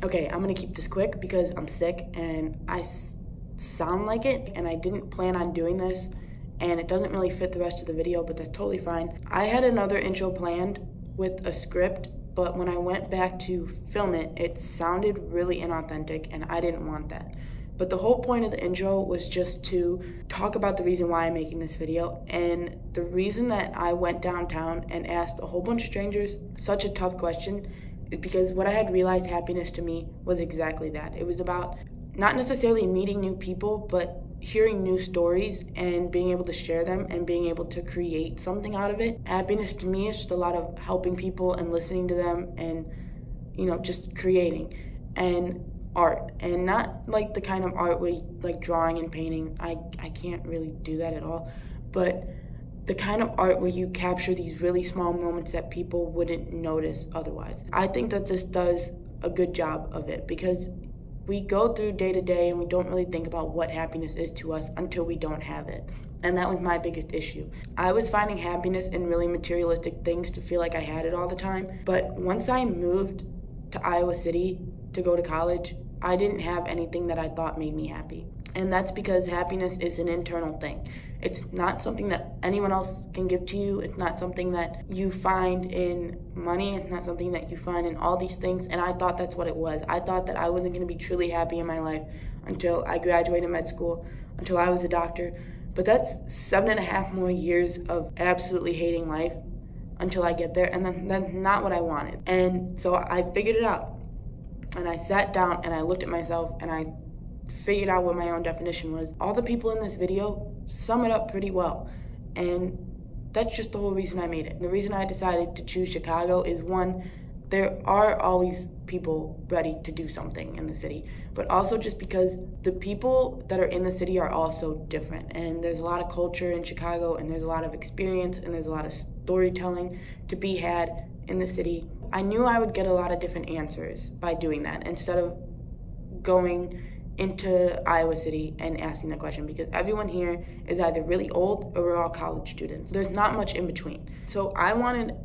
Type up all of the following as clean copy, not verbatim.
Okay, I'm gonna keep this quick because I'm sick and I sound like it, and I didn't plan on doing this, and it doesn't really fit the rest of the video, but that's totally fine. I had another intro planned with a script, but when I went back to film it, it sounded really inauthentic, and I didn't want that. But the whole point of the intro was just to talk about the reason why I'm making this video. And the reason that I went downtown and asked a whole bunch of strangers such a tough question is because what I had realized happiness to me was exactly that. It was about not necessarily meeting new people, but hearing new stories and being able to share them and being able to create something out of it. Happiness to me is just a lot of helping people and listening to them and, you know, just creating. And art, and not like the kind of art where like drawing and painting. I can't really do that at all, but the kind of art where you capture these really small moments that people wouldn't notice otherwise. I think that this does a good job of it because we go through day to day and we don't really think about what happiness is to us until we don't have it. And that was my biggest issue. I was finding happiness in really materialistic things to feel like I had it all the time. But once I moved to Iowa City to go to college, I didn't have anything that I thought made me happy. And that's because happiness is an internal thing. It's not something that anyone else can give to you. It's not something that you find in money. It's not something that you find in all these things. And I thought that's what it was. I thought that I wasn't going to be truly happy in my life until I graduated med school, until I was a doctor. But that's 7.5 more years of absolutely hating life until I get there. And that's not what I wanted. And so I figured it out. And I sat down and I looked at myself and I figured out what my own definition was. All the people in this video sum it up pretty well. And that's just the whole reason I made it. The reason I decided to choose Chicago is, one, there are always people ready to do something in the city, but also just because the people that are in the city are also different. And there's a lot of culture in Chicago, and there's a lot of experience, and there's a lot of storytelling to be had in the city. I knew I would get a lot of different answers by doing that instead of going into Iowa City and asking the question, because everyone here is either really old or we're all college students. There's not much in between. So I wanted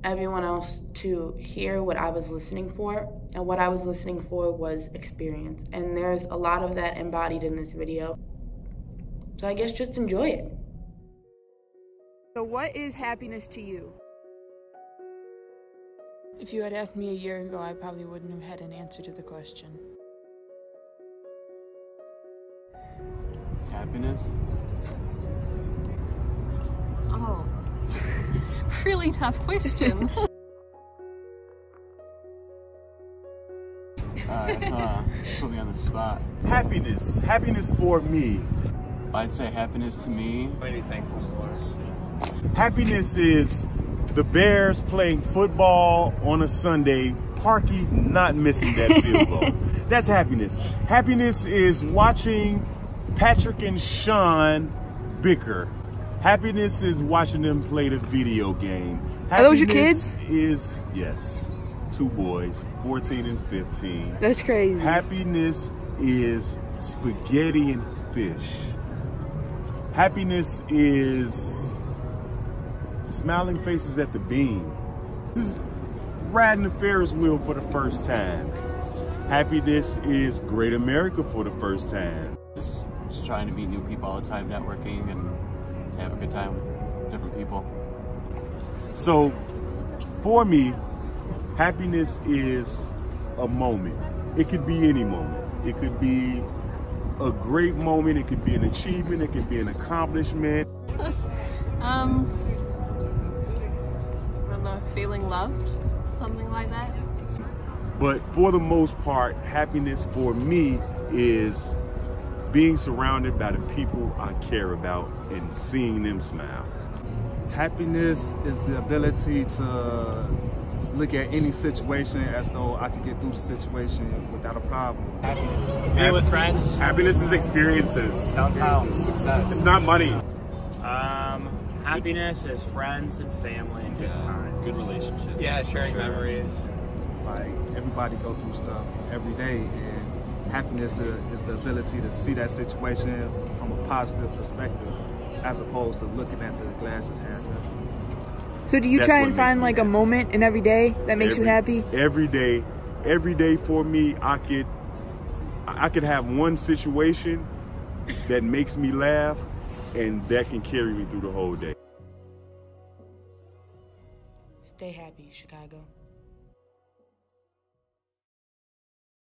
everyone else to hear what I was listening for, and what I was listening for was experience. And there's a lot of that embodied in this video. So I guess just enjoy it. So what is happiness to you? If you had asked me a year ago, I probably wouldn't have had an answer to the question. Happiness? Oh, really tough question. Put me on the spot. Happiness. Happiness for me. I'd say happiness to me. What are you thankful for? Happiness is the Bears playing football on a Sunday, Parkey not missing that field goal. That's happiness. Happiness is watching Patrick and Sean bicker. Happiness is watching them play the video game. Are those your kids? Is, yes, 2 boys, 14 and 15. That's crazy. Happiness is spaghetti and fish. Happiness is smiling faces at the beam. This is riding the Ferris wheel for the first time. Happiness is Great America for the first time. Just trying to meet new people all the time, networking, and to have a good time with different people. So, for me, happiness is a moment. It could be any moment. It could be a great moment. It could be an achievement. It could be an accomplishment. I don't know, feeling loved, something like that. But for the most part, happiness for me is being surrounded by the people I care about and seeing them smile. Happiness is the ability to look at any situation as though I could get through the situation without a problem. Happiness. Being with friends. Happiness is experiences. Downtown. Success. It's not money. Happiness is friends and family and good times. Good relationships. Yeah, sharing memories. Like, everybody go through stuff every day, and happiness is the ability to see that situation from a positive perspective as opposed to looking at the glass as half empty. So do you try and find like a moment in every day that makes you happy? Every day, every day for me, I could have one situation that makes me laugh, and that can carry me through the whole day. Stay happy, Chicago.